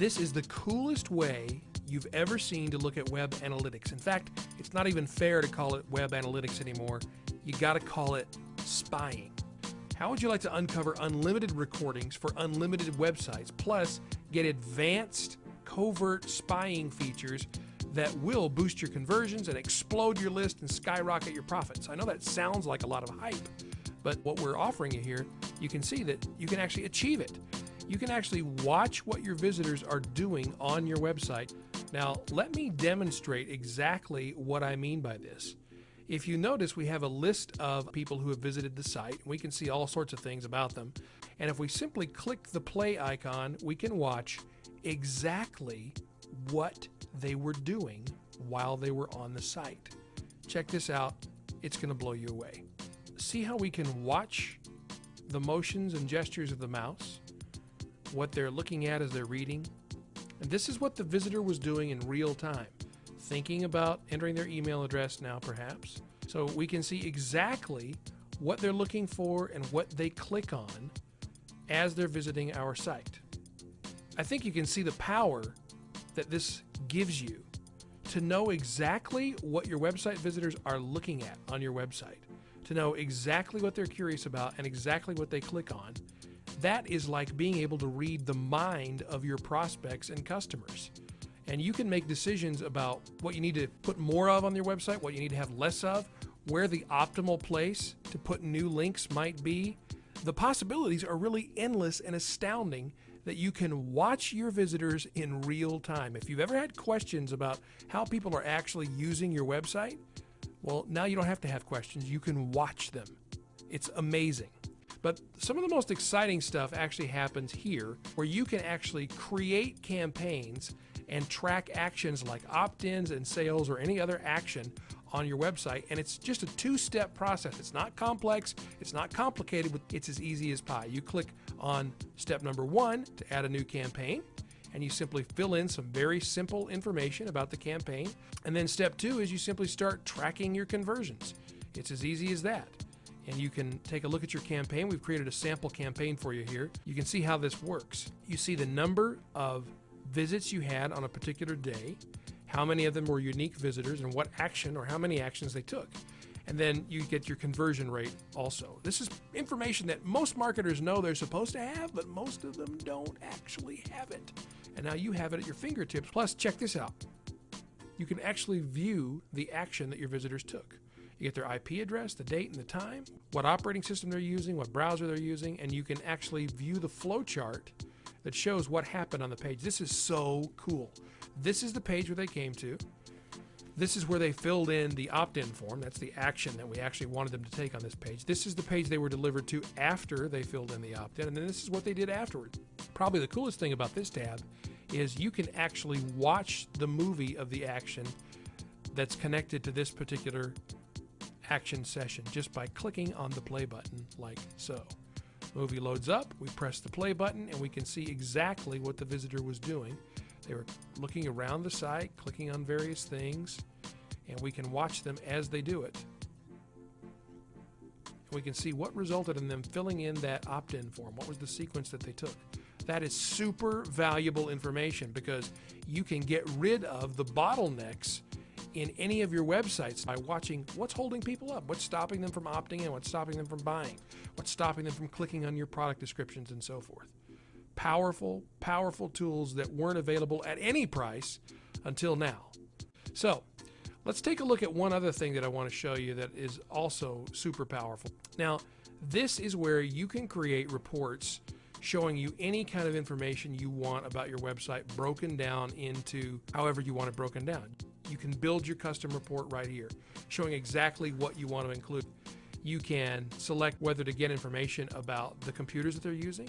This is the coolest way you've ever seen to look at web analytics. In fact, it's not even fair to call it web analytics anymore. You got to call it spying. How would you like to uncover unlimited recordings for unlimited websites, plus get advanced covert spying features that will boost your conversions and explode your list and skyrocket your profits? I know that sounds like a lot of hype, but what we're offering you here, you can see that you can actually achieve it. You can actually watch what your visitors are doing on your website. Now, let me demonstrate exactly what I mean by this. If you notice, we have a list of people who have visited the site. We can see all sorts of things about them. And if we simply click the play icon, we can watch exactly what they were doing while they were on the site. Check this out. It's going to blow you away. See how we can watch the motions and gestures of the mouse, what they're looking at as they're reading. And this is what the visitor was doing in real time, thinking about entering their email address now perhaps. So we can see exactly what they're looking for and what they click on as they're visiting our site. I think you can see the power that this gives you to know exactly what your website visitors are looking at on your website, to know exactly what they're curious about and exactly what they click on. That is like being able to read the mind of your prospects and customers. And you can make decisions about what you need to put more of on your website, what you need to have less of, where the optimal place to put new links might be. The possibilities are really endless and astounding that you can watch your visitors in real time. If you've ever had questions about how people are actually using your website, well, now you don't have to have questions. You can watch them. It's amazing. But some of the most exciting stuff actually happens here, where you can actually create campaigns and track actions like opt-ins and sales or any other action on your website. And it's just a two-step process. It's not complex, it's not complicated, but it's as easy as pie. You click on step number 1 to add a new campaign, and you simply fill in some very simple information about the campaign. And then step 2 is you simply start tracking your conversions. It's as easy as that. And you can take a look at your campaign. We've created a sample campaign for you here. You can see how this works. You see the number of visits you had on a particular day, how many of them were unique visitors, and what action or how many actions they took. And then you get your conversion rate also. This is information that most marketers know they're supposed to have, but most of them don't actually have it. And now you have it at your fingertips. Plus, check this out. You can actually view the action that your visitors took. You get their IP address, the date and the time, what operating system they're using, what browser they're using, and you can actually view the flow chart that shows what happened on the page. This is so cool. This is the page where they came to. This is where they filled in the opt-in form. That's the action that we actually wanted them to take on this page. This is the page they were delivered to after they filled in the opt-in, and then this is what they did afterward. Probably the coolest thing about this tab is you can actually watch the movie of the action that's connected to this particular action session just by clicking on the play button like so. Movie loads up, we press the play button, and we can see exactly what the visitor was doing. They were looking around the site, clicking on various things, and we can watch them as they do it. And we can see what resulted in them filling in that opt-in form. What was the sequence that they took? That is super valuable information because you can get rid of the bottlenecks in any of your websites by watching what's holding people up, what's stopping them from opting in, what's stopping them from buying, what's stopping them from clicking on your product descriptions and so forth. Powerful, powerful tools that weren't available at any price until now. So let's take a look at one other thing that I want to show you that is also super powerful. Now, this is where you can create reports showing you any kind of information you want about your website broken down into however you want it broken down. You can build your custom report right here, showing exactly what you want to include. You can select whether to get information about the computers that they're using,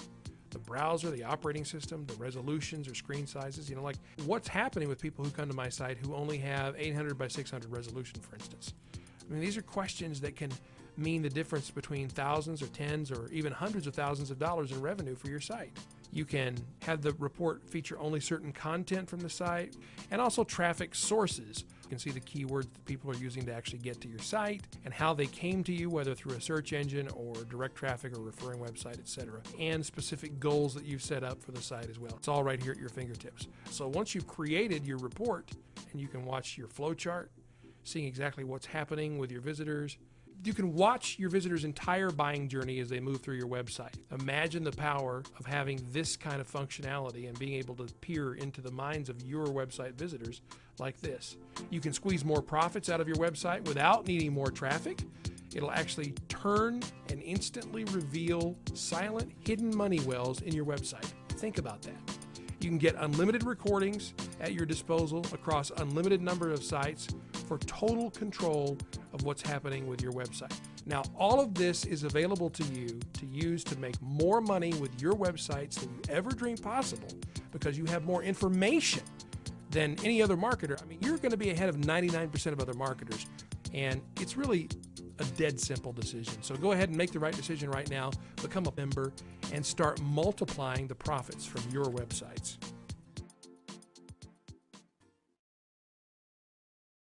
the browser, the operating system, the resolutions or screen sizes, like what's happening with people who come to my site who only have 800 by 600 resolution, for instance. I mean, these are questions that can mean the difference between thousands or tens or even hundreds of thousands of dollars in revenue for your site. You can have the report feature only certain content from the site and also traffic sources. can see the keywords that people are using to actually get to your site and how they came to you, whether through a search engine or direct traffic or referring website, etc., and specific goals that you've set up for the site as well. It's all right here at your fingertips. So once you've created your report and you can watch your flow chart, seeing exactly what's happening with your visitors, you can watch your visitors' entire buying journey as they move through your website. Imagine the power of having this kind of functionality and being able to peer into the minds of your website visitors like this. You can squeeze more profits out of your website without needing more traffic. It'll actually turn and instantly reveal silent, hidden money wells in your website. Think about that. You can get unlimited recordings at your disposal across unlimited number of sites for total control of what's happening with your website. Now, all of this is available to you to use to make more money with your websites than you ever dreamed possible, because you have more information than any other marketer. I mean, you're going to be ahead of 99% of other marketers, and it's really a dead simple decision. So go ahead and make the right decision right now, become a member, and start multiplying the profits from your websites.